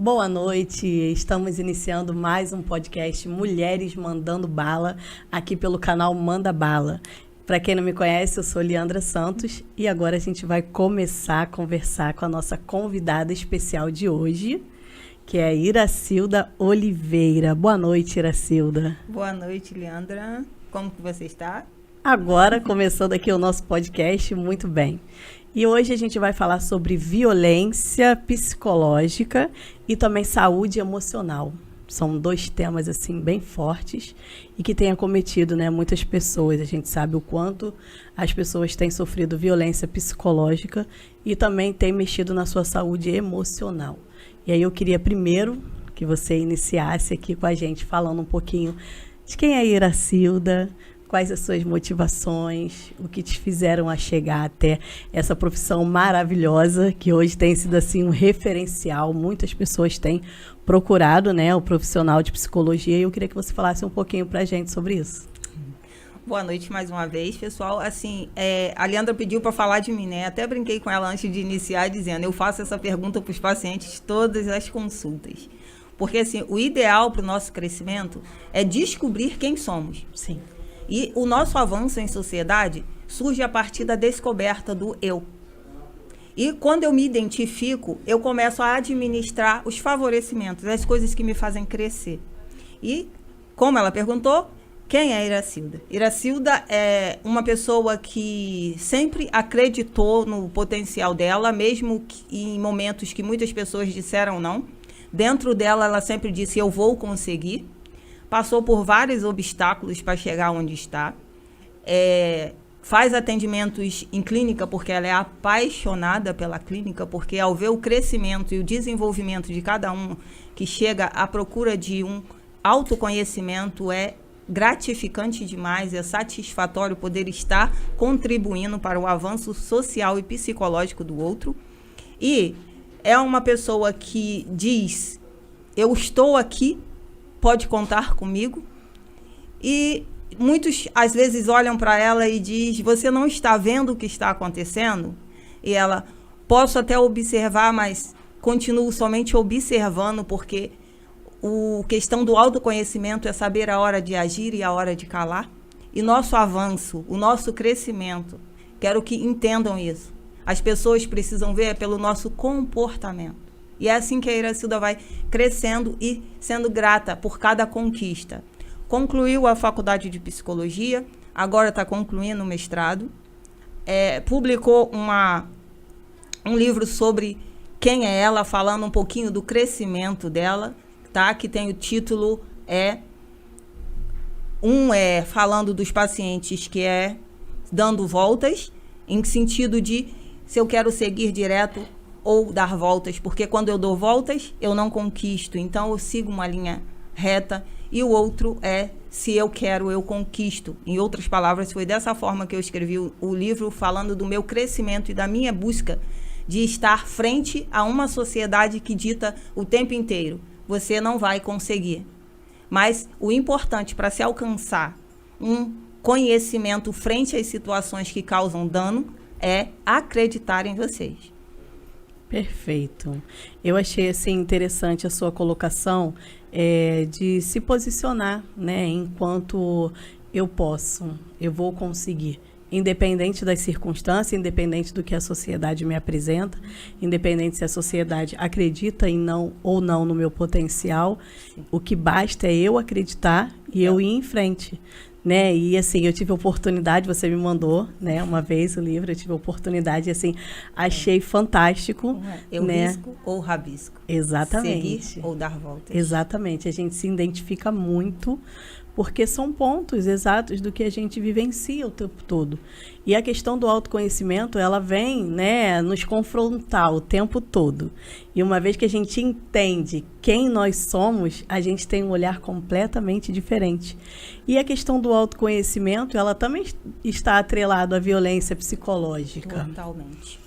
Boa noite, estamos iniciando mais um podcast Mulheres Mandando Bala, aqui pelo canal Manda Bala. Para quem não me conhece, eu sou Leandra Santos e agora a gente vai começar a conversar com a nossa convidada especial de hoje, que é a Iracilda Oliveira. Boa noite, Iracilda. Boa noite, Leandra. Como que você está? Agora, começando aqui o nosso podcast, muito bem. E hoje a gente vai falar sobre violência psicológica e também saúde emocional. São dois temas assim bem fortes e que têm acometido, né, muitas pessoas. A gente sabe o quanto as pessoas têm sofrido violência psicológica e também têm mexido na sua saúde emocional. E aí eu queria primeiro que você iniciasse aqui com a gente falando um pouquinho de quem é a Iracilda, quais as suas motivações, o que te fizeram a chegar até essa profissão maravilhosa, que hoje tem sido assim um referencial. Muitas pessoas têm procurado, né, o profissional de psicologia, e eu queria que você falasse um pouquinho para a gente sobre isso. Boa noite mais uma vez, pessoal. Assim, a Leandra pediu para falar de mim, né? Até brinquei com ela antes de iniciar, dizendo, eu faço essa pergunta para os pacientes todas as consultas. Porque, assim, o ideal para o nosso crescimento é descobrir quem somos. Sim. E o nosso avanço em sociedade surge a partir da descoberta do eu. E quando eu me identifico, eu começo a administrar os favorecimentos, as coisas que me fazem crescer. E, como ela perguntou, quem é a Iracilda? Iracilda é uma pessoa que sempre acreditou no potencial dela, mesmo em momentos que muitas pessoas disseram não. Dentro dela, ela sempre disse, eu vou conseguir. Passou por vários obstáculos para chegar onde está. Faz atendimentos em clínica porque ela é apaixonada pela clínica, porque ao ver o crescimento e o desenvolvimento de cada um que chega à procura de um autoconhecimento, é gratificante demais, é satisfatório poder estar contribuindo para o avanço social e psicológico do outro. E é uma pessoa que diz, eu estou aqui, pode contar comigo. E muitos, às vezes, olham para ela e dizem, você não está vendo o que está acontecendo? E ela, posso até observar, mas continuo somente observando, porque a questão do autoconhecimento é saber a hora de agir e a hora de calar. E nosso avanço, o nosso crescimento, quero que entendam isso. As pessoas precisam ver pelo nosso comportamento. E é assim que a Iracilda vai crescendo e sendo grata por cada conquista. Concluiu a faculdade de psicologia, agora está concluindo o mestrado. Publicou um livro sobre quem é ela, falando um pouquinho do crescimento dela, tá? Que tem o título, falando dos pacientes, que é dando voltas, em sentido de se eu quero seguir direto ou dar voltas, porque quando eu dou voltas, eu não conquisto. Então, eu sigo uma linha reta. E o outro se eu quero, eu conquisto. Em outras palavras, foi dessa forma que eu escrevi o livro, falando do meu crescimento e da minha busca de estar frente a uma sociedade que dita o tempo inteiro, você não vai conseguir. Mas o importante para se alcançar um conhecimento frente às situações que causam dano é acreditar em vocês. Perfeito. Eu achei assim, interessante a sua colocação de se posicionar, né, enquanto eu posso, eu vou conseguir. Independente das circunstâncias, independente do que a sociedade me apresenta, independente se a sociedade acredita em não ou não no meu potencial, o que basta é eu acreditar e eu ir em frente. Né? E assim, eu tive a oportunidade, você me mandou, né, uma vez o livro, eu tive a oportunidade, assim, achei fantástico. Eu né? risco ou rabisco. Exatamente. Seguir ou dar voltas. Exatamente, a gente se identifica muito, porque são pontos exatos do que a gente vivencia o tempo todo. E a questão do autoconhecimento, ela vem, né, nos confrontar o tempo todo. E uma vez que a gente entende quem nós somos, a gente tem um olhar completamente diferente. E a questão do autoconhecimento, ela também está atrelada à violência psicológica. Totalmente.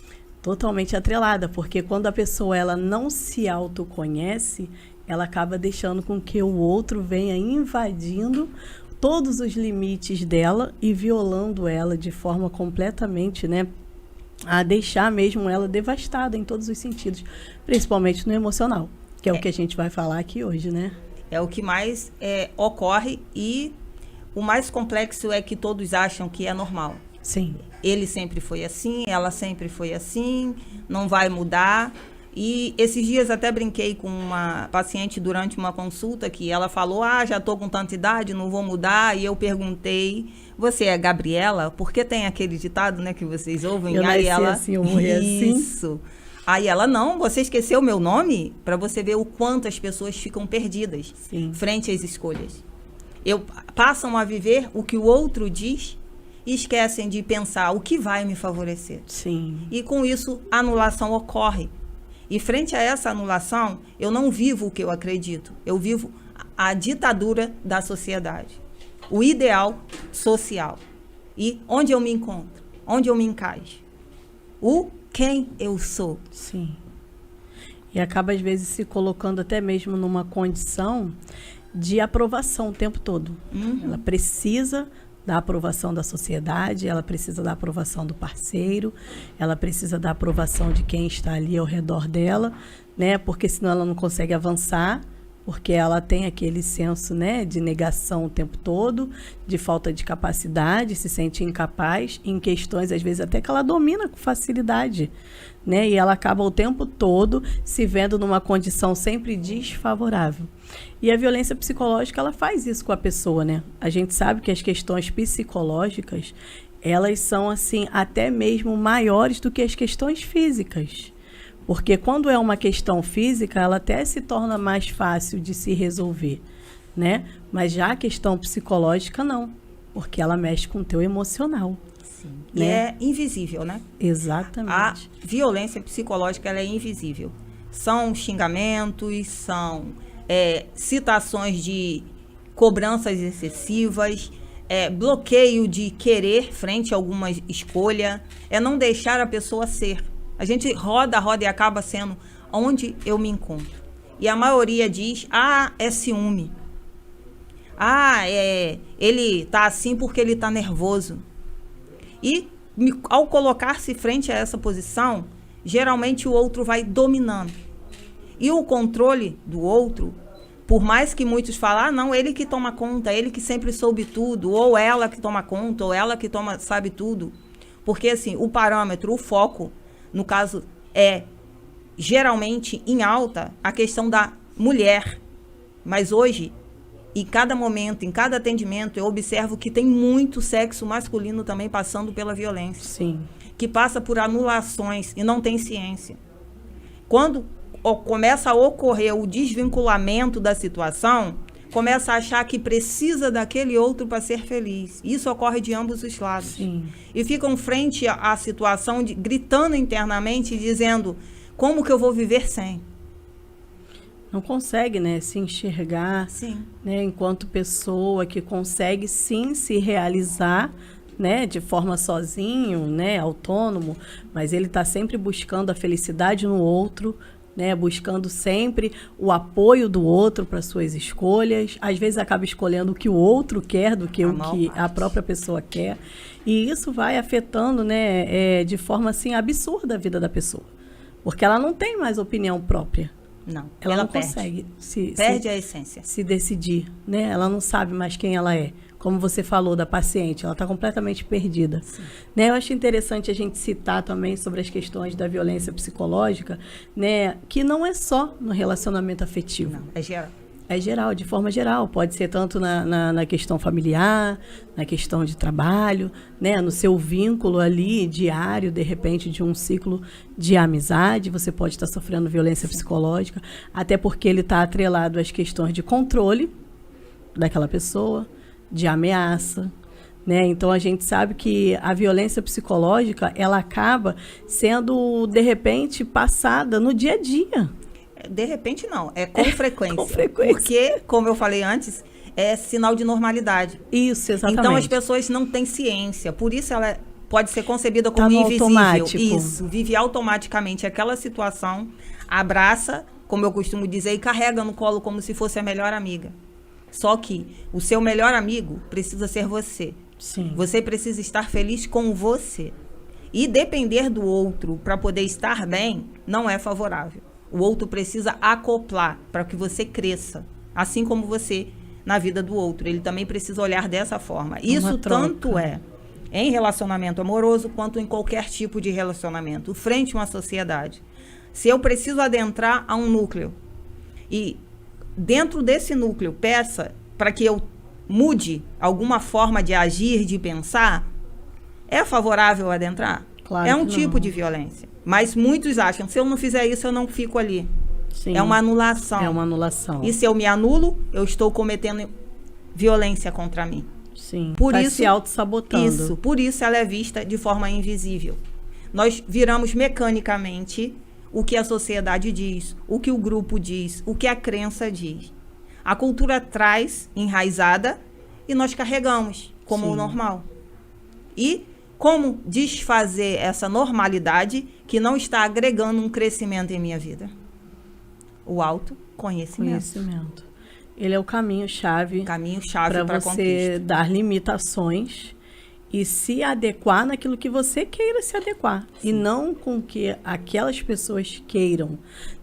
Totalmente atrelada, porque quando a pessoa ela não se autoconhece, ela acaba deixando com que o outro venha invadindo todos os limites dela e violando ela de forma completamente, né, a deixar mesmo ela devastada em todos os sentidos, principalmente no emocional. Que é o que a gente vai falar aqui hoje, né? É o que mais ocorre, e o mais complexo é que todos acham que é normal. Sim. Ele sempre foi assim, ela sempre foi assim, não vai mudar. E esses dias até brinquei com uma paciente durante uma consulta que ela falou, já estou com tanta idade, não vou mudar. E eu perguntei, você é Gabriela? Porque tem aquele ditado, né, que vocês ouvem. Eu nasci assim, eu morri assim. Isso. Aí ela, não, você esqueceu o meu nome? Para você ver o quanto as pessoas ficam perdidas. Sim. Frente às escolhas. Passam a viver o que o outro diz e esquecem de pensar o que vai me favorecer. Sim. E com isso, a anulação ocorre. E frente a essa anulação, eu não vivo o que eu acredito. Eu vivo a ditadura da sociedade. O ideal social. E onde eu me encontro? Onde eu me encaixo? Quem eu sou? Sim. E acaba, às vezes, se colocando até mesmo numa condição de aprovação o tempo todo. Ela precisa da aprovação da sociedade, ela precisa da aprovação do parceiro, ela precisa da aprovação de quem está ali ao redor dela, né? Porque senão ela não consegue avançar, porque ela tem aquele senso, né, de negação o tempo todo, de falta de capacidade, se sente incapaz em questões, às vezes, até que ela domina com facilidade, né? E ela acaba o tempo todo se vendo numa condição sempre desfavorável. E a violência psicológica, ela faz isso com a pessoa, né? A gente sabe que as questões psicológicas, elas são, assim, até mesmo maiores do que as questões físicas. Porque quando é uma questão física, ela até se torna mais fácil de se resolver, né? Mas já a questão psicológica, não. Porque ela mexe com o teu emocional. Sim. Né? E é invisível, né? Exatamente. A violência psicológica, ela é invisível. São xingamentos, são citações de cobranças excessivas, bloqueio de querer frente a alguma escolha, não deixar a pessoa ser. A gente roda e acaba sendo onde eu me encontro. E a maioria diz, é ciúme. Ele tá assim porque ele tá nervoso. E ao colocar-se frente a essa posição, geralmente o outro vai dominando. E o controle do outro, por mais que muitos falem, não, ele que toma conta, ele que sempre soube tudo, ou ela que toma conta, ou ela que sabe tudo. Porque assim, o parâmetro, o foco, no caso, é geralmente em alta a questão da mulher. Mas hoje, em cada momento, em cada atendimento, eu observo que tem muito sexo masculino também passando pela violência. Sim. Que passa por anulações e não tem ciência. Quando começa a ocorrer o desvinculamento da situação, começa a achar que precisa daquele outro para ser feliz. Isso ocorre de ambos os lados. Sim. E ficam frente à situação, gritando internamente, dizendo, como que eu vou viver sem? Não consegue, né, se enxergar, Sim. Né, enquanto pessoa que consegue sim se realizar, né, de forma sozinho, né, autônomo, mas ele está sempre buscando a felicidade no outro, né, buscando sempre o apoio do outro para suas escolhas. Às vezes acaba escolhendo o que o outro quer do que o que a própria pessoa quer. E isso vai afetando, né, de forma assim absurda a vida da pessoa. Porque ela não tem mais opinião própria. Não, Ela não perde. consegue Perde a essência. se decidir, né? Ela não sabe mais quem ela é. Como você falou da paciente, ela está completamente perdida. Né? Eu acho interessante a gente citar também sobre as questões da violência psicológica, né? Que não é só no relacionamento afetivo. Não, é geral. É geral, de forma geral. Pode ser tanto na questão familiar, na questão de trabalho, né? No seu vínculo ali diário, de repente, de um ciclo de amizade, você pode estar sofrendo violência psicológica, até porque ele está atrelado às questões de controle daquela pessoa, de ameaça, né? Então a gente sabe que a violência psicológica, ela acaba sendo, de repente, passada no dia a dia. De repente não, é com frequência. Com frequência. Porque, como eu falei antes, é sinal de normalidade. Isso, exatamente. Então as pessoas não têm ciência, por isso ela pode ser concebida como no invisível. automático. Isso, vive automaticamente aquela situação, abraça, como eu costumo dizer, e carrega no colo como se fosse a melhor amiga. Só que o seu melhor amigo precisa ser você. Sim. Você precisa estar feliz com você. E depender do outro para poder estar bem não é favorável. O outro precisa acoplar para que você cresça, assim como você na vida do outro. Ele também precisa olhar dessa forma. Isso tanto é em relacionamento amoroso quanto em qualquer tipo de relacionamento, frente a uma sociedade. Se eu preciso adentrar a um núcleo e dentro desse núcleo peça para que eu mude alguma forma de agir, de pensar, é favorável adentrar? Claro é um que tipo não. de violência. Mas muitos acham, se eu não fizer isso, eu não fico ali. Sim. É uma anulação. É uma anulação. E se eu me anulo, eu estou cometendo violência contra mim. Sim. Por Tá isso, se auto-sabotando. Isso. Por isso ela é vista de forma invisível. Nós viramos mecanicamente o que a sociedade diz, o que o grupo diz, o que a crença diz. A cultura traz enraizada e nós carregamos como o normal. E como desfazer essa normalidade que não está agregando um crescimento em minha vida? O autoconhecimento. Ele é o caminho-chave para você dar limitações e se adequar naquilo que você queira se adequar. Sim. E não com que aquelas pessoas queiram,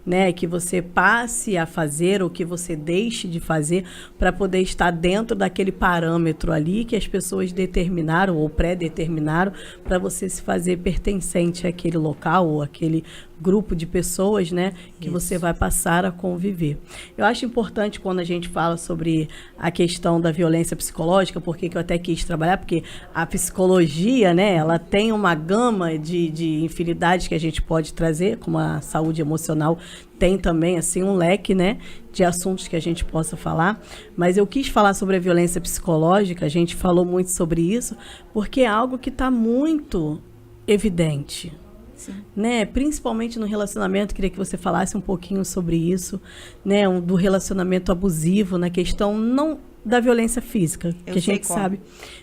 né? Que você passe a fazer ou que você deixe de fazer para poder estar dentro daquele parâmetro ali que as pessoas determinaram ou pré-determinaram para você se fazer pertencente àquele local ou àquele grupo de pessoas, né? Que Isso. Você vai passar a conviver. Eu acho importante quando a gente fala sobre a questão da violência psicológica, porque que eu até quis trabalhar, porque a psicologia, né? Ela tem uma gama de infinidades que a gente pode trazer, como a saúde emocional tem também, assim, um leque, né, de assuntos que a gente possa falar. Mas eu quis falar sobre a violência psicológica, a gente falou muito sobre isso, porque é algo que está muito evidente. Sim. Né? Principalmente no relacionamento, queria que você falasse um pouquinho sobre isso, né? Do relacionamento abusivo, na questão não da violência física, que a gente sabe,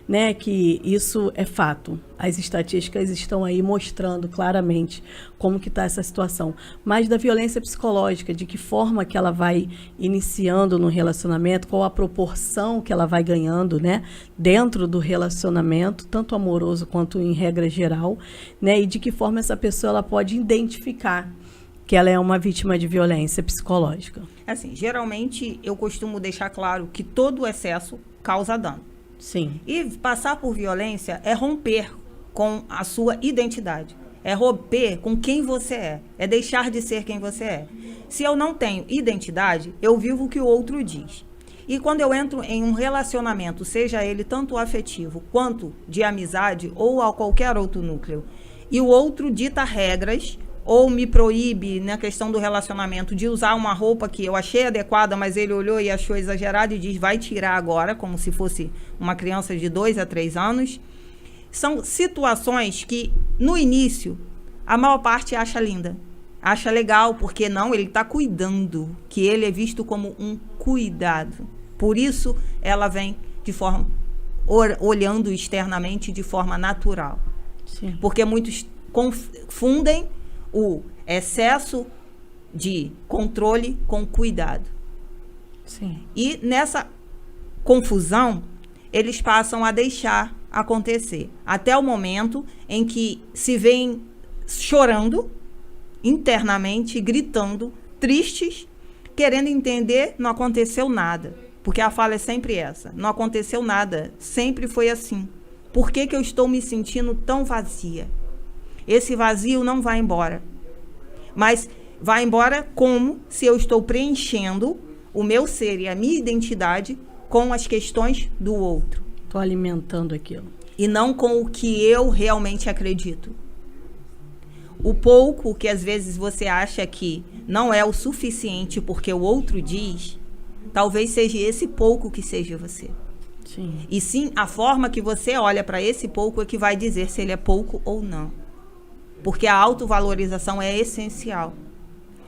né, que isso é fato. As estatísticas estão aí mostrando claramente como que está essa situação. Mas da violência psicológica, de que forma que ela vai iniciando no relacionamento, qual a proporção que ela vai ganhando, né, dentro do relacionamento, tanto amoroso quanto em regra geral, né, e de que forma essa pessoa ela pode identificar que ela é uma vítima de violência psicológica. Assim, geralmente eu costumo deixar claro que todo excesso causa dano. Sim. E passar por violência é romper com a sua identidade. É romper com quem você é. É deixar de ser quem você é. Se eu não tenho identidade, eu vivo o que o outro diz. E quando eu entro em um relacionamento, seja ele tanto afetivo quanto de amizade ou a qualquer outro núcleo, e o outro dita regras ou me proíbe, na questão do relacionamento, de usar uma roupa que eu achei adequada, mas ele olhou e achou exagerada e diz, vai tirar agora, como se fosse uma criança de 2 a 3 anos. São situações que, no início, a maior parte acha linda. Acha legal, porque não, ele está cuidando, que ele é visto como um cuidado. Por isso, ela vem de forma, olhando externamente de forma natural. Sim. Porque muitos confundem o excesso de controle com cuidado. Sim. E nessa confusão, eles passam a deixar acontecer. Até o momento em que se veem chorando internamente, gritando, tristes, querendo entender, não aconteceu nada. Porque a fala é sempre essa. Não aconteceu nada. Sempre foi assim. Por que que eu estou me sentindo tão vazia? Esse vazio não vai embora. Mas vai embora como se eu estou preenchendo o meu ser e a minha identidade com as questões do outro. Estou alimentando aquilo. E não com o que eu realmente acredito. O pouco que às vezes você acha que não é o suficiente porque o outro diz, talvez seja esse pouco que seja você. Sim. E sim, a forma que você olha para esse pouco é que vai dizer se ele é pouco ou não. Porque a autovalorização é essencial.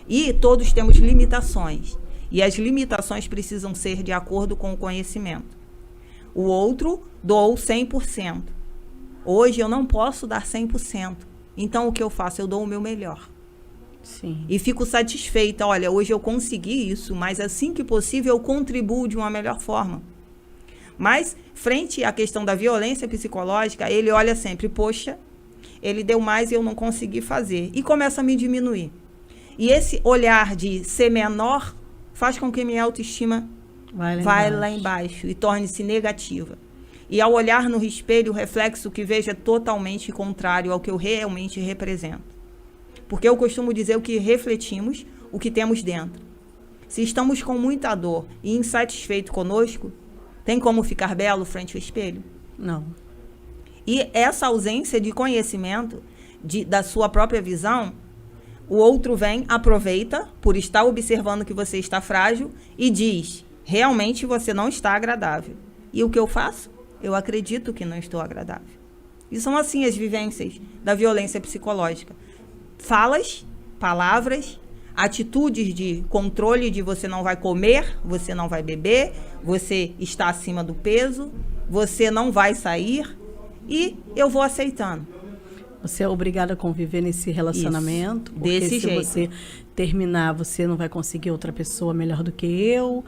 E todos temos limitações. E as limitações precisam ser de acordo com o conhecimento. O outro doou 100%. Hoje eu não posso dar 100%. Então o que eu faço? Eu dou o meu melhor. Sim. E fico satisfeita. Olha, hoje eu consegui isso, mas assim que possível eu contribuo de uma melhor forma. Mas, frente à questão da violência psicológica, ele olha sempre, poxa, ele deu mais e eu não consegui fazer. E começa a me diminuir. E esse olhar de ser menor faz com que minha autoestima vai lá embaixo e torne-se negativa. E ao olhar no espelho, o reflexo que vejo é totalmente contrário ao que eu realmente represento. Porque eu costumo dizer o que refletimos, o que temos dentro. Se estamos com muita dor e insatisfeito conosco, tem como ficar belo frente ao espelho? Não. E essa ausência de conhecimento da sua própria visão, o outro vem, aproveita por estar observando que você está frágil e diz, realmente você não está agradável. E o que eu faço? Eu acredito que não estou agradável. E são assim as vivências da violência psicológica. Falas, palavras, atitudes de controle de você não vai comer, você não vai beber, você está acima do peso, você não vai sair e eu vou aceitando. Você é obrigada a conviver nesse relacionamento, isso, porque desse se jeito. você terminar, você não vai conseguir outra pessoa melhor do que eu,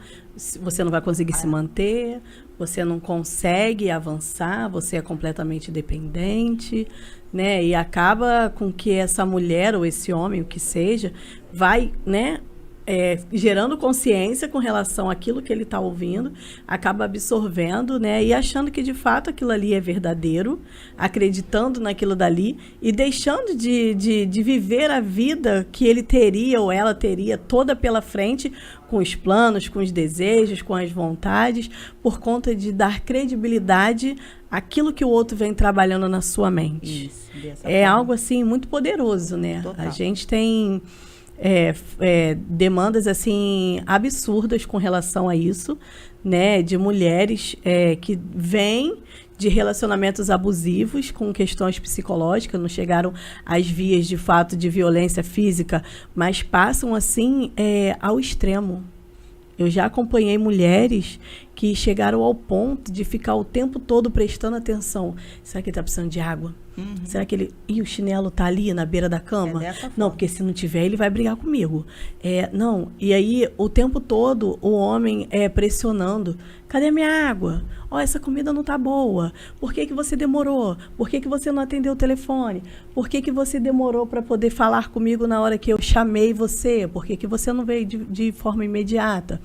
você não vai conseguir se manter, você não consegue avançar, você é completamente dependente, né? E acaba com que essa mulher ou esse homem, o que seja, vai, né? Gerando consciência com relação àquilo que ele está ouvindo, acaba absorvendo, né, e achando que de fato aquilo ali é verdadeiro, acreditando naquilo dali e deixando de viver a vida que ele teria ou ela teria toda pela frente, com os planos, com os desejos, com as vontades, por conta de dar credibilidade àquilo que o outro vem trabalhando na sua mente. Isso, dessa é forma. Algo assim muito poderoso, né? Total. A gente tem demandas assim absurdas com relação a isso, né, de mulheres que vêm de relacionamentos abusivos com questões psicológicas, não chegaram às vias de fato de violência física, mas passam assim ao extremo. Eu já acompanhei mulheres que chegaram ao ponto de ficar o tempo todo prestando atenção. Será que ele está precisando de água? Uhum. Será que ele... E o chinelo está ali na beira da cama? Dessa forma. Não, porque se não tiver, ele vai brigar comigo. Não, e aí o tempo todo o homem pressionando. Cadê minha água? Essa comida não está boa. Por que você demorou? Por que você não atendeu o telefone? Por que você demorou para poder falar comigo na hora que eu chamei você? Por que você não veio de forma imediata?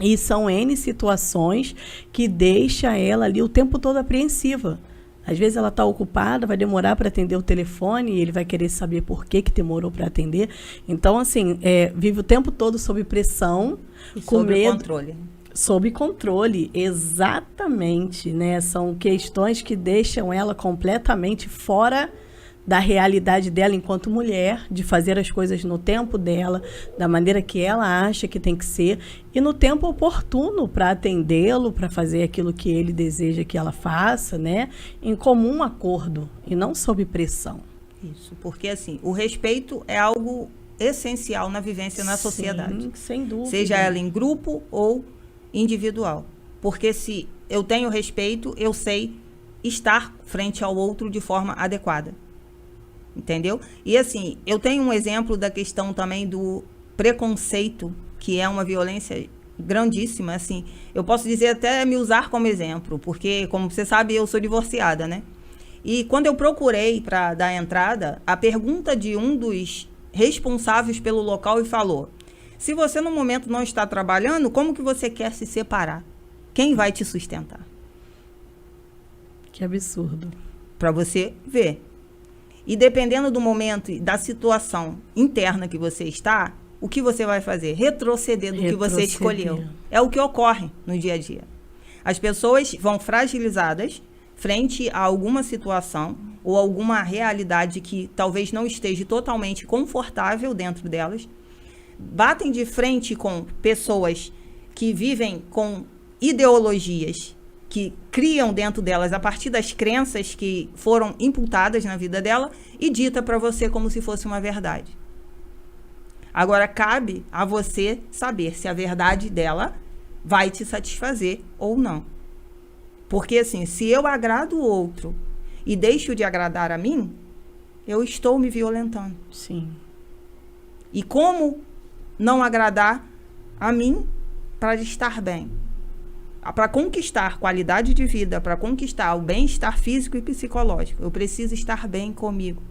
E são N situações que deixa ela ali o tempo todo apreensiva. Às vezes ela está ocupada, vai demorar para atender o telefone e ele vai querer saber por que demorou para atender. Então, assim, vive o tempo todo sob pressão, E com sob medo. controle. Sob controle, exatamente, né? São questões que deixam ela completamente fora da realidade dela enquanto mulher, de fazer as coisas no tempo dela, da maneira que ela acha que tem que ser, e no tempo oportuno para atendê-lo, para fazer aquilo que ele deseja que ela faça, né? Em comum acordo, e não sob pressão. Isso, porque assim, o respeito é algo essencial na vivência na sociedade. Sim, sem dúvida. Seja ela em grupo ou individual. Porque se eu tenho respeito, eu sei estar frente ao outro de forma adequada. Entendeu? E assim, eu tenho um exemplo da questão também do preconceito, que é uma violência grandíssima, assim. Eu posso dizer até me usar como exemplo, porque, como você sabe, eu sou divorciada, né? E quando eu procurei para dar entrada, a pergunta de um dos responsáveis pelo local falou: se você no momento não está trabalhando, como que você quer se separar? Quem vai te sustentar? Que absurdo. Para você ver. E dependendo do momento e da situação interna que você está, o que você vai fazer? Retroceder do que você escolheu. É o que ocorre no dia a dia. As pessoas vão fragilizadas frente a alguma situação ou alguma realidade que talvez não esteja totalmente confortável dentro delas, batem de frente com pessoas que vivem com ideologias que criam dentro delas a partir das crenças que foram imputadas na vida dela e dita para você como se fosse uma verdade. Agora, cabe a você saber se a verdade dela vai te satisfazer ou não. Porque, assim, se eu agrado o outro e deixo de agradar a mim, eu estou me violentando. Sim. E como não agradar a mim para estar bem? Para conquistar qualidade de vida, para conquistar o bem-estar físico e psicológico, eu preciso estar bem comigo.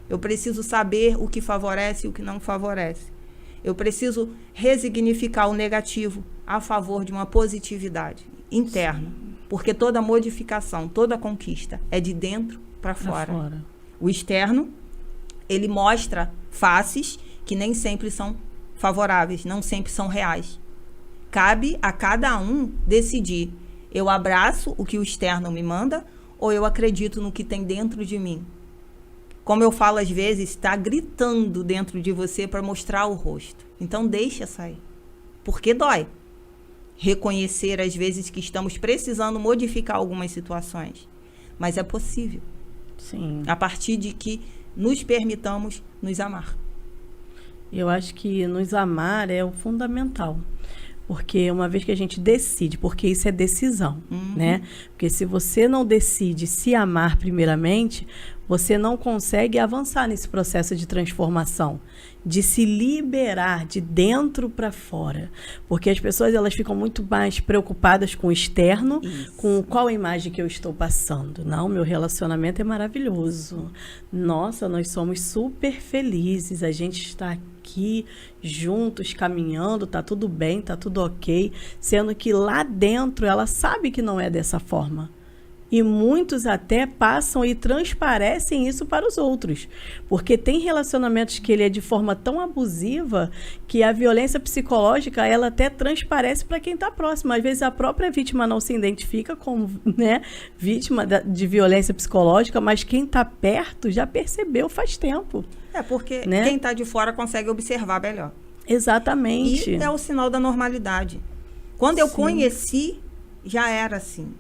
Eu preciso saber o que favorece e o que não favorece. Eu preciso resignificar o negativo a favor de uma positividade interna. Porque toda modificação, toda conquista é de dentro para fora. O externo, ele mostra faces que nem sempre são favoráveis, não sempre são reais. Cabe a cada um decidir. Eu abraço o que o externo me manda ou eu acredito no que tem dentro de mim? Como eu falo às vezes, está gritando dentro de você para mostrar o rosto. Então deixa sair. Porque dói. Reconhecer às vezes que estamos precisando modificar algumas situações. Mas é possível. Sim. A partir de que nos permitamos nos amar. Eu acho que nos amar é o fundamental. Porque uma vez que a gente decide, porque isso é decisão, né? Porque se você não decide se amar primeiramente, você não consegue avançar nesse processo de transformação, de se liberar de dentro para fora. Porque as pessoas, elas ficam muito mais preocupadas com o externo, com qual imagem que eu estou passando. Não, meu relacionamento é maravilhoso. Nossa, nós somos super felizes, a gente está aqui juntos, caminhando, tá tudo bem, tá tudo ok, sendo que lá dentro ela sabe que não é dessa forma. E muitos até passam e transparecem isso para os outros. Porque tem relacionamentos que ele é de forma tão abusiva que a violência psicológica, ela até transparece para quem está próximo. Às vezes a própria vítima não se identifica como, né, vítima de violência psicológica, mas quem está perto já percebeu faz tempo. É, porque né? Quem está de fora consegue observar melhor. Exatamente. E é o sinal da normalidade. Quando eu conheci, já era assim.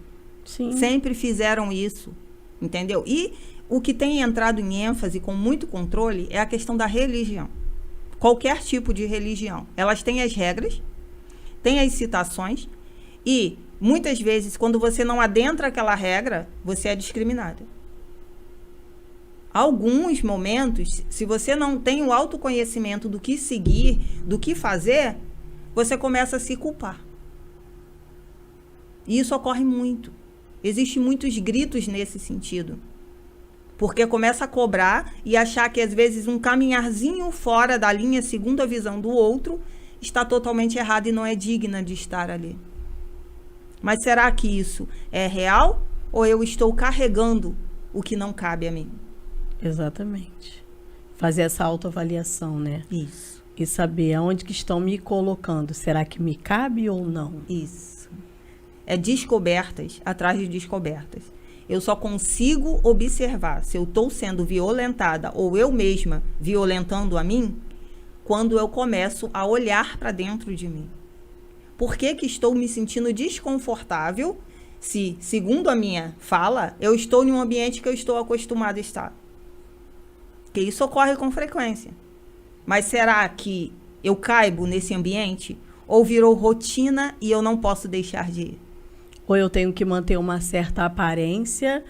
Sim. Sempre fizeram isso, entendeu? E o que tem entrado em ênfase com muito controle é a questão da religião. Qualquer tipo de religião. Elas têm as regras, têm as citações e, muitas vezes, quando você não adentra aquela regra, você é discriminada. Alguns momentos, se você não tem o autoconhecimento do que seguir, do que fazer, você começa a se culpar. E isso ocorre muito. Existem muitos gritos nesse sentido. Porque começa a cobrar e achar que, às vezes, um caminharzinho fora da linha, segundo a visão do outro, está totalmente errado e não é digna de estar ali. Mas será que isso é real ou eu estou carregando o que não cabe a mim? Exatamente. Fazer essa autoavaliação, né? Isso. E saber aonde que estão me colocando. Será que me cabe ou não? Isso. É descobertas atrás de descobertas. Eu só consigo observar se eu estou sendo violentada ou eu mesma violentando a mim quando eu começo a olhar para dentro de mim. Por que que estou me sentindo desconfortável se, segundo a minha fala, eu estou em um ambiente que eu estou acostumada a estar? Porque isso ocorre com frequência. Mas será que eu caibo nesse ambiente ou virou rotina e eu não posso deixar de ir? Ou eu tenho que manter uma certa aparência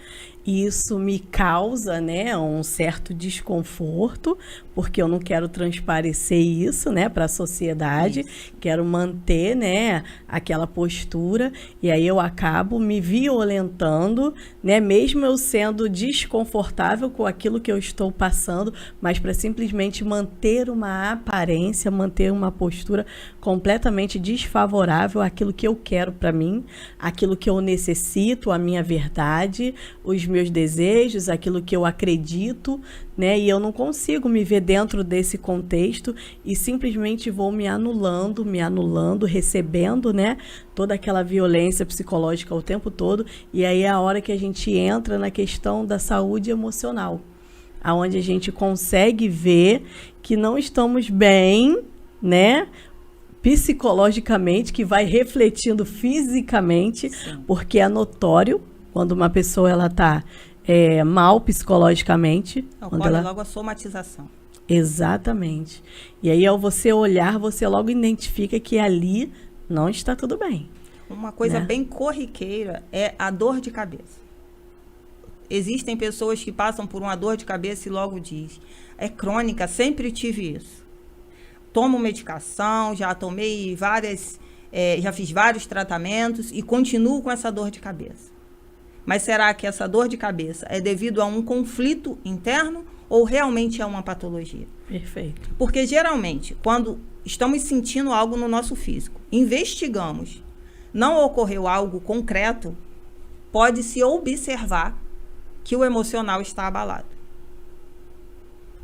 e isso me causa, né, um certo desconforto, porque eu não quero transparecer isso, né, para a sociedade, quero manter, né, aquela postura, e aí eu acabo me violentando, né, mesmo eu sendo desconfortável com aquilo que eu estou passando, mas para simplesmente manter uma aparência, manter uma postura completamente desfavorável àquilo que eu quero para mim, aquilo que eu necessito, a minha verdade, os meus desejos, aquilo que eu acredito, né? E eu não consigo me ver dentro desse contexto e simplesmente vou me anulando, recebendo, né, toda aquela violência psicológica o tempo todo. E aí é a hora que a gente entra na questão da saúde emocional, aonde a gente consegue ver que não estamos bem, né, psicologicamente, que vai refletindo fisicamente. Sim. Porque é notório quando uma pessoa ela está mal psicologicamente. Ocorre logo a somatização. Exatamente. E aí, ao você olhar, você logo identifica que ali não está tudo bem. Uma coisa, né, bem corriqueira é a dor de cabeça. Existem pessoas que passam por uma dor de cabeça e logo diz, é crônica, sempre tive isso. Tomo medicação, já tomei já fiz vários tratamentos e continuo com essa dor de cabeça. Mas será que essa dor de cabeça é devido a um conflito interno ou realmente é uma patologia. Perfeito. Porque geralmente, quando estamos sentindo algo no nosso físico, investigamos, não ocorreu algo concreto, pode-se observar que o emocional está abalado.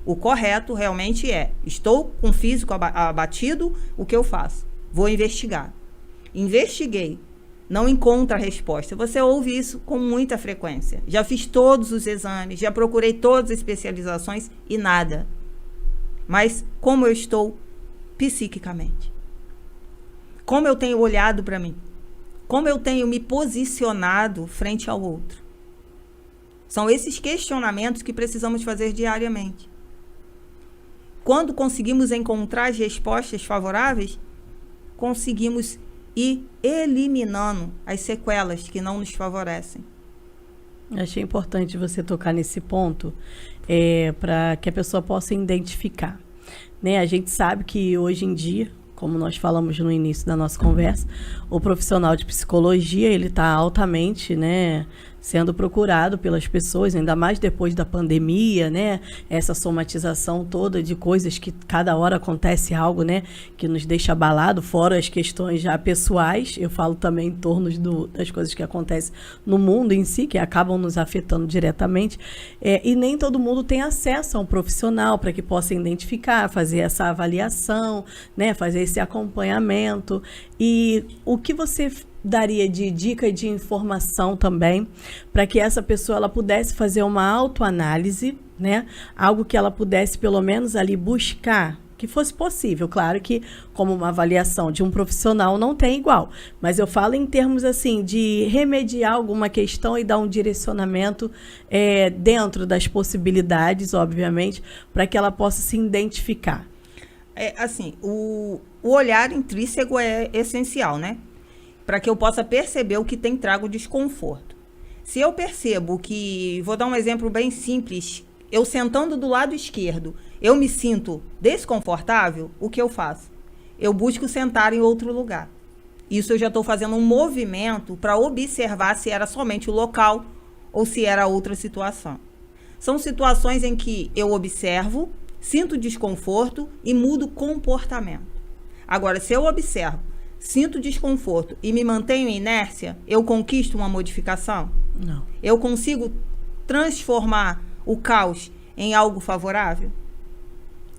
O correto realmente estou com o físico abatido, o que eu faço? Vou investigar. Investiguei, não encontra a resposta. Você ouve isso com muita frequência. Já fiz todos os exames, já procurei todas as especializações e nada. Mas como eu estou psiquicamente? Como eu tenho olhado para mim? Como eu tenho me posicionado frente ao outro? São esses questionamentos que precisamos fazer diariamente. Quando conseguimos encontrar as respostas favoráveis, conseguimos ir eliminando as sequelas que não nos favorecem. Achei importante você tocar nesse ponto, para que a pessoa possa identificar. Né? A gente sabe que hoje em dia, como nós falamos no início da nossa conversa, o profissional de psicologia, ele está altamente, né, sendo procurado pelas pessoas, ainda mais depois da pandemia, né? Essa somatização toda de coisas que cada hora acontece algo, né? Que nos deixa abalado, fora as questões já pessoais. Eu falo também em torno das coisas que acontecem no mundo em si, que acabam nos afetando diretamente. E nem todo mundo tem acesso a um profissional para que possa identificar, fazer essa avaliação, né? Fazer esse acompanhamento. E o que você daria de dica de informação também para que essa pessoa ela pudesse fazer uma autoanálise, né? Algo que ela pudesse pelo menos ali buscar, que fosse possível. Claro que como uma avaliação de um profissional não tem igual, mas eu falo em termos assim de remediar alguma questão e dar um direcionamento dentro das possibilidades, obviamente, para que ela possa se identificar. O olhar intrínseco é essencial, né? Para que eu possa perceber o que tem trago desconforto. Se eu percebo que, vou dar um exemplo bem simples, eu sentando do lado esquerdo, eu me sinto desconfortável, o que eu faço? Eu busco sentar em outro lugar. Isso eu já estou fazendo um movimento para observar se era somente o local ou se era outra situação. São situações em que eu observo, sinto desconforto e mudo comportamento. Agora, se eu observo, sinto desconforto e me mantenho em inércia, eu conquisto uma modificação? Não. Eu consigo transformar o caos em algo favorável?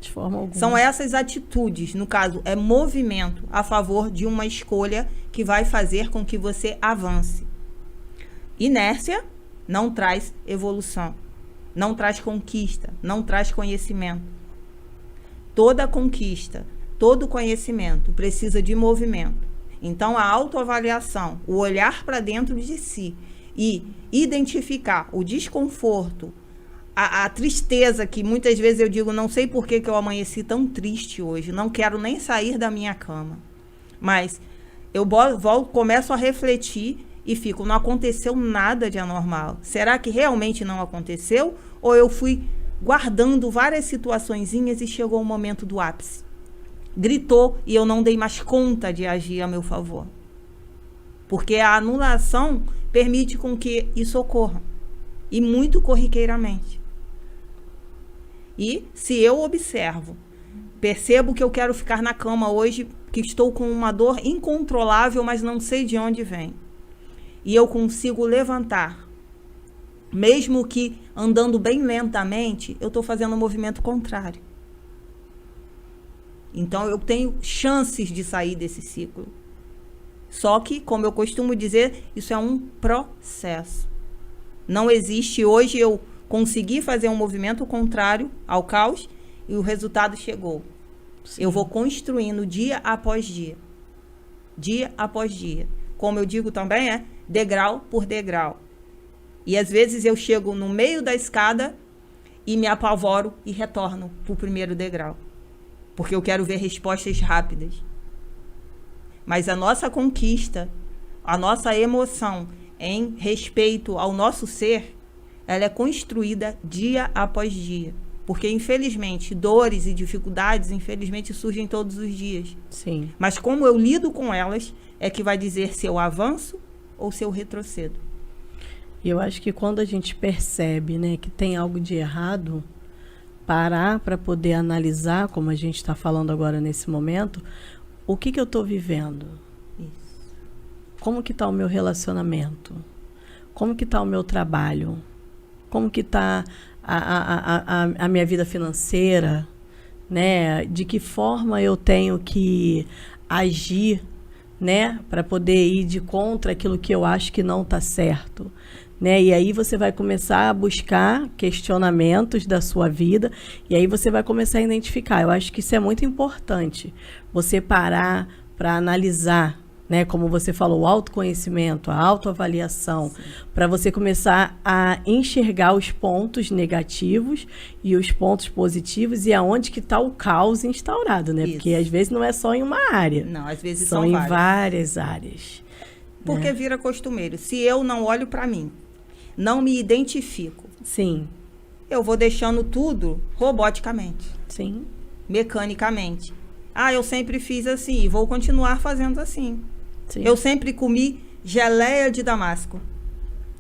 De forma alguma. São essas atitudes, no caso, é movimento a favor de uma escolha que vai fazer com que você avance. Inércia não traz evolução, não traz conquista, não traz conhecimento. Toda conquista, todo conhecimento precisa de movimento. Então, a autoavaliação, o olhar para dentro de si e identificar o desconforto, a tristeza, que muitas vezes eu digo, não sei por que eu amanheci tão triste hoje, não quero nem sair da minha cama. Mas eu começo a refletir e fico, não aconteceu nada de anormal. Será que realmente não aconteceu? Ou eu fui guardando várias situaçõezinhas e chegou o momento do ápice? Gritou e eu não dei mais conta de agir a meu favor. Porque a anulação permite com que isso ocorra. E muito corriqueiramente. E se eu observo, percebo que eu quero ficar na cama hoje, que estou com uma dor incontrolável, mas não sei de onde vem. E eu consigo levantar. Mesmo que andando bem lentamente, eu estou fazendo um movimento contrário. Então, eu tenho chances de sair desse ciclo. Só que, como eu costumo dizer, isso é um processo. Não existe hoje eu conseguir fazer um movimento contrário ao caos e o resultado chegou. Sim. Eu vou construindo dia após dia. Dia após dia. Como eu digo também, degrau por degrau. E às vezes eu chego no meio da escada e me apavoro e retorno para o primeiro degrau. Porque eu quero ver respostas rápidas. Mas a nossa conquista, a nossa emoção em respeito ao nosso ser, ela é construída dia após dia. Porque, infelizmente, dores e dificuldades, infelizmente, surgem todos os dias. Sim. Mas como eu lido com elas, é que vai dizer se eu avanço ou se eu retrocedo. E eu acho que quando a gente percebe, né, que tem algo de errado, parar para poder analisar, como a gente está falando agora nesse momento, o que eu estou vivendo? Isso. Como que está o meu relacionamento? Como que está o meu trabalho? Como que está a minha vida financeira? Né? De que forma eu tenho que agir, né? Para poder ir de contra aquilo que eu acho que não está certo. Né? E aí você vai começar a buscar questionamentos da sua vida e aí você vai começar a identificar. Eu acho que isso é muito importante, você parar para analisar, né? Como você falou, o autoconhecimento, a autoavaliação, para você começar a enxergar os pontos negativos e os pontos positivos e aonde que está o caos instaurado, né? Isso. Porque às vezes não é só em uma área. Não, às vezes são em várias áreas. Porque vira costumeiro. Se eu não olho para mim, não me identifico. Sim. Eu vou deixando tudo roboticamente. Sim. Mecanicamente. Eu sempre fiz assim e vou continuar fazendo assim. Sim. Eu sempre comi geleia de damasco.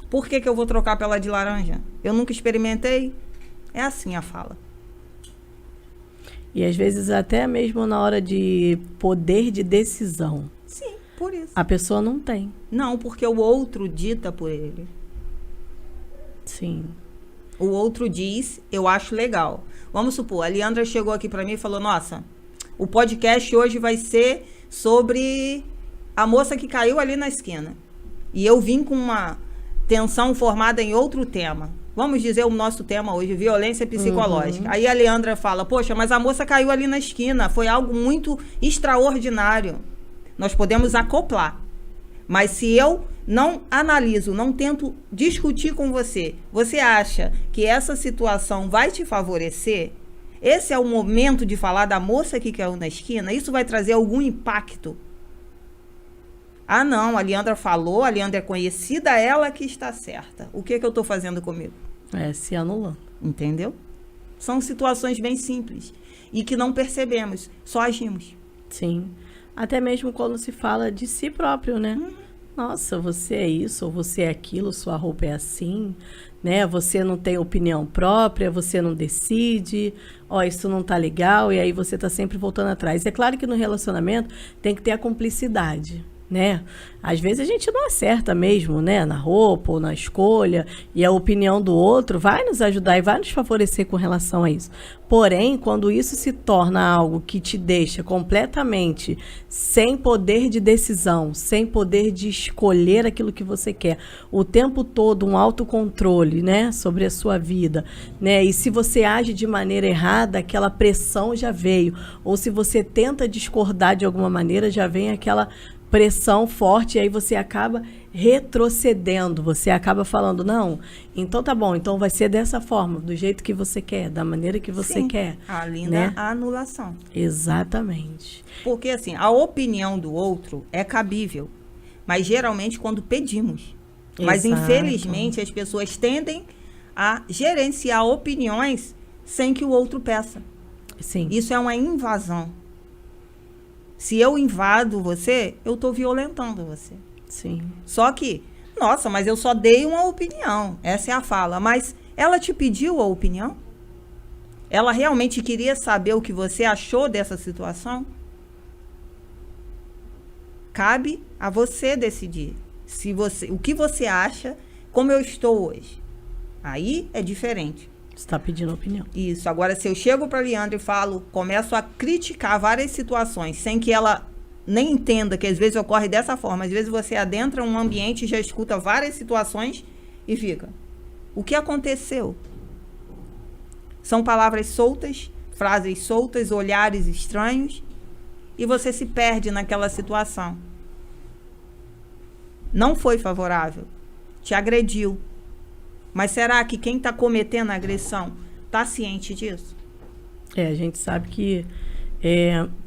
Por que eu vou trocar pela de laranja? Eu nunca experimentei. É assim a fala. E às vezes até mesmo na hora de poder de decisão. Sim, por isso. A pessoa não tem. Não, porque o outro dita por ele. Sim. O outro diz, eu acho legal. Vamos supor, a Leandra chegou aqui para mim e falou, nossa, o podcast hoje vai ser sobre a moça que caiu ali na esquina. E eu vim com uma tensão formada em outro tema. Vamos dizer o nosso tema hoje, violência psicológica. Aí a Leandra fala, poxa, mas a moça caiu ali na esquina, foi algo muito extraordinário. Nós podemos acoplar. Mas se eu não analiso, não tento discutir com você, você acha que essa situação vai te favorecer? Esse é o momento de falar da moça que caiu na esquina? Isso vai trazer algum impacto? Não, a Leandra falou, a Leandra é conhecida, ela que está certa. O que eu estou fazendo comigo? Se anulando. Entendeu? São situações bem simples e que não percebemos, só agimos. Sim. Até mesmo quando se fala de si próprio, né? Nossa, você é isso, ou você é aquilo, sua roupa é assim, né? Você não tem opinião própria, você não decide, isso não tá legal, e aí você tá sempre voltando atrás. É claro que no relacionamento tem que ter a cumplicidade, né? Às vezes a gente não acerta mesmo, né? Na roupa ou na escolha, e a opinião do outro vai nos ajudar e vai nos favorecer com relação a isso. Porém, quando isso se torna algo que te deixa completamente sem poder de decisão, sem poder de escolher aquilo que você quer, o tempo todo um autocontrole, né? Sobre a sua vida, né? E se você age de maneira errada, aquela pressão já veio. Ou se você tenta discordar de alguma maneira, já vem aquela pressão forte, e aí você acaba retrocedendo, você acaba falando, não, então tá bom, então vai ser dessa forma, do jeito que você quer, da maneira que você quer. A linda, né? Anulação. Exatamente. Porque assim, a opinião do outro é cabível, mas geralmente quando pedimos. Mas infelizmente as pessoas tendem a gerenciar opiniões sem que o outro peça. Sim. Isso é uma invasão. Se eu invado você, eu estou violentando você. Sim. Só que, nossa, mas eu só dei uma opinião. Essa é a fala. Mas ela te pediu a opinião? Ela realmente queria saber o que você achou dessa situação? Cabe a você decidir o que você acha, como eu estou hoje. Aí é diferente. Você está pedindo opinião. Isso. Agora, se eu chego para a Leandra e começo a criticar várias situações, sem que ela nem entenda que às vezes ocorre dessa forma. Às vezes você adentra um ambiente e já escuta várias situações e fica, o que aconteceu? São palavras soltas, frases soltas, olhares estranhos, e você se perde naquela situação. Não foi favorável, te agrediu. Mas será que quem está cometendo a agressão está ciente disso? A gente sabe que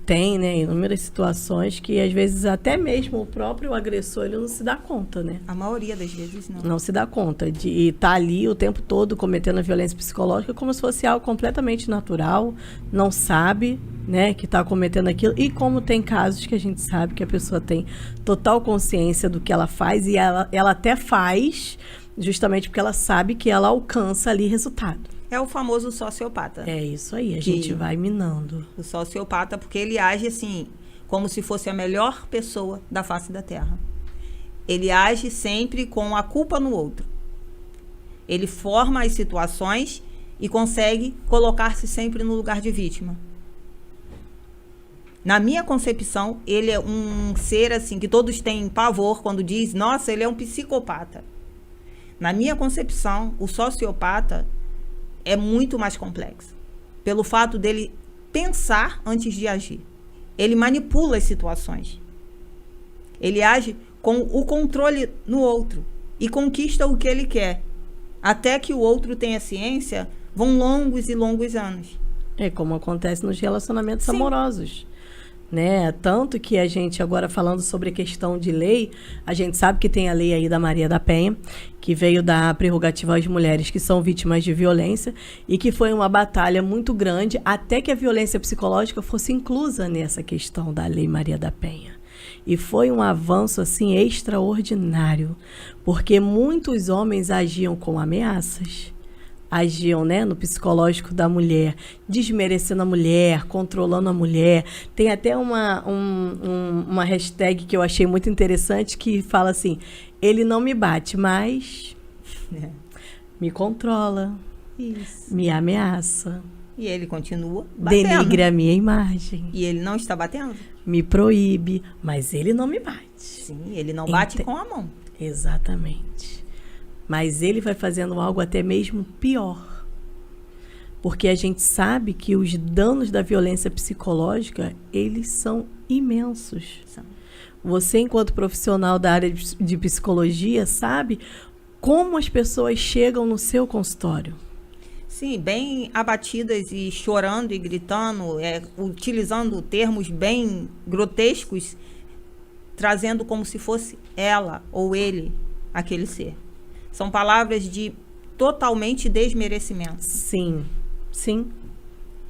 tem, né, inúmeras situações que às vezes até mesmo o próprio agressor ele não se dá conta, né? A maioria das vezes não. Não se dá conta de estar ali o tempo todo cometendo a violência psicológica como se fosse algo completamente natural, não sabe, né, que está cometendo aquilo. E como tem casos que a gente sabe que a pessoa tem total consciência do que ela faz e ela até faz justamente porque ela sabe que ela alcança ali resultado. é o famoso sociopata. É isso aí, a gente vai minando. O sociopata, porque ele age assim, como se fosse a melhor pessoa da face da Terra. Ele age sempre com a culpa no outro. Ele forma as situações e consegue colocar-se sempre no lugar de vítima. Na minha concepção, ele é um ser assim que todos têm pavor quando diz, nossa, ele é um psicopata. Na minha concepção, o sociopata é muito mais complexo. Pelo fato dele pensar antes de agir. Ele manipula as situações. Ele age com o controle no outro e conquista o que ele quer. Até que o outro tenha ciência, vão longos e longos anos. É como acontece nos relacionamentos Sim. amorosos. Né? Tanto que a gente, agora falando sobre a questão de lei, a gente sabe que tem a lei aí da Maria da Penha, que veio dar prerrogativa às mulheres que são vítimas de violência e que foi uma batalha muito grande até que a violência psicológica fosse inclusa nessa questão da lei Maria da Penha. E foi um avanço assim extraordinário, porque muitos homens agiam com ameaças, agiam, né, no psicológico da mulher, desmerecendo a mulher, controlando a mulher. Tem até uma hashtag que eu achei muito interessante que fala assim, ele não me bate, mas me controla, Isso. me ameaça, E ele continua batendo. denigre a minha imagem, E ele não está batendo? me proíbe, mas ele não me bate. Sim, ele não bate com a mão. Exatamente. Mas ele vai fazendo algo até mesmo pior. Porque a gente sabe que os danos da violência psicológica, eles são imensos. São. Você, enquanto profissional da área de psicologia, sabe como as pessoas chegam no seu consultório. Sim, bem abatidas e chorando e gritando, utilizando termos bem grotescos, trazendo como se fosse ela ou ele, aquele ser. São palavras de totalmente desmerecimento. Sim, sim.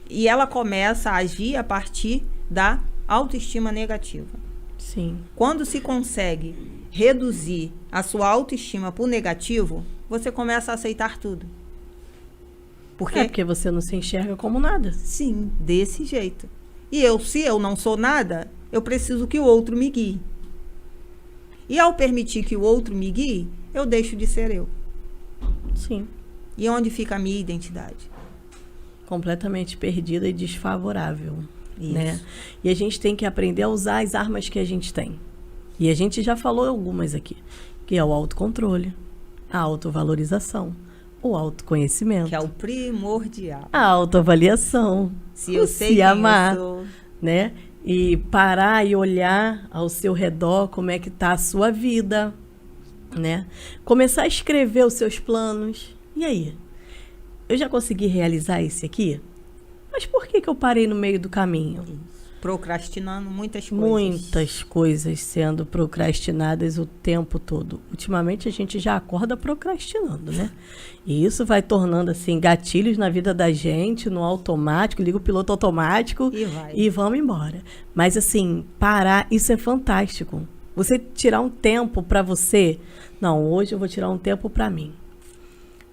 E ela começa a agir a partir da autoestima negativa. Sim. Quando se consegue reduzir a sua autoestima por negativo, você começa a aceitar tudo. Porque você não se enxerga como nada. Sim, desse jeito. E se eu não sou nada, eu preciso que o outro me guie. E ao permitir que o outro me guie, eu deixo de ser eu. Sim. E onde fica a minha identidade? Completamente perdida e desfavorável. Isso. Né? E a gente tem que aprender a usar as armas que a gente tem. E a gente já falou algumas aqui, que é o autocontrole, a autovalorização, o autoconhecimento, Que é o primordial. a autoavaliação, Se eu sei se quem amar, eu sou, né? E parar e olhar ao seu redor como é que está a sua vida, né? Começar a escrever os seus planos. E aí? Eu já consegui realizar esse aqui? Mas por que eu parei no meio do caminho? procrastinando muitas coisas. Muitas coisas sendo procrastinadas o tempo todo. Ultimamente a gente já acorda procrastinando, né? E isso vai tornando assim gatilhos na vida da gente, no automático, liga o piloto automático e vamos embora. Mas assim, parar, isso é fantástico. Você tirar um tempo para você. Não, hoje eu vou tirar um tempo para mim.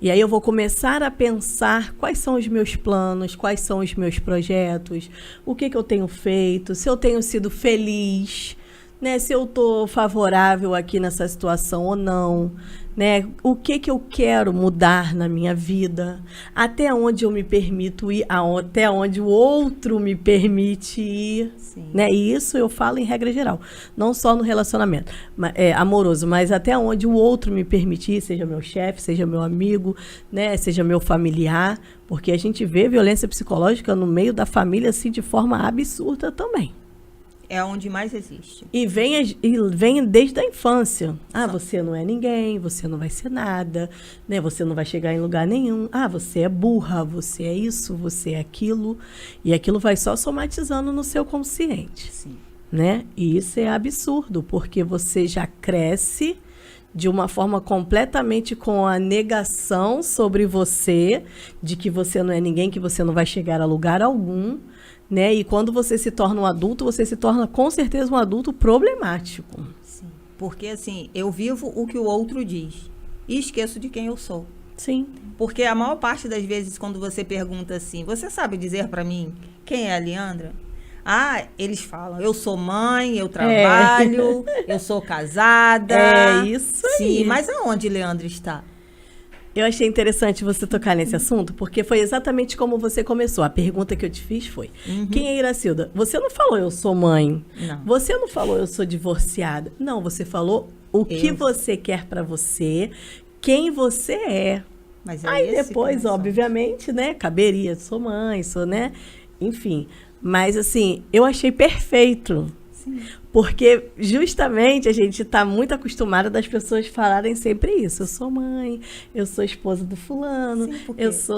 E aí eu vou começar a pensar quais são os meus planos, quais são os meus projetos, o que eu tenho feito, se eu tenho sido feliz, né? Se eu estou favorável aqui nessa situação ou não, né? O que eu quero mudar na minha vida, até onde eu me permito ir, até onde o outro me permite ir. Sim. Né? E isso eu falo em regra geral, não só no relacionamento amoroso, mas até onde o outro me permite ir, seja meu chefe, seja meu amigo, né? Seja meu familiar, porque a gente vê violência psicológica no meio da família assim, de forma absurda também. É onde mais existe. E vem desde a infância. Ah, você não é ninguém, você não vai ser nada, né? Você não vai chegar em lugar nenhum. Ah, você é burra, você é isso, você é aquilo. E aquilo vai só somatizando no seu consciente. Sim. Né? E isso é absurdo, porque você já cresce de uma forma completamente com a negação sobre você, de que você não é ninguém, que você não vai chegar a lugar algum. Né? E quando você se torna um adulto, você se torna com certeza um adulto problemático. Sim. Porque assim, eu vivo o que o outro diz e esqueço de quem eu sou. Sim. Porque a maior parte das vezes, quando você pergunta assim, você sabe dizer para mim quem é a Leandra? Ah, eles falam, eu sou mãe, eu trabalho, eu sou casada. É isso aí. Sim, mas aonde Leandra está? Eu achei interessante você tocar nesse assunto, porque foi exatamente como você começou. A pergunta que eu te fiz foi, quem é Iracilda? Você não falou, eu sou mãe. Não. Você não falou, eu sou divorciada. Não, você falou o que você quer pra você, quem você é. Mas é Aí esse depois, que nós obviamente, né, caberia, sou mãe, sou, né, enfim. Mas, assim, eu achei perfeito. Sim. Porque, justamente, a gente está muito acostumada das pessoas falarem sempre isso. Eu sou mãe, eu sou esposa do fulano, Sim, porque eu sou...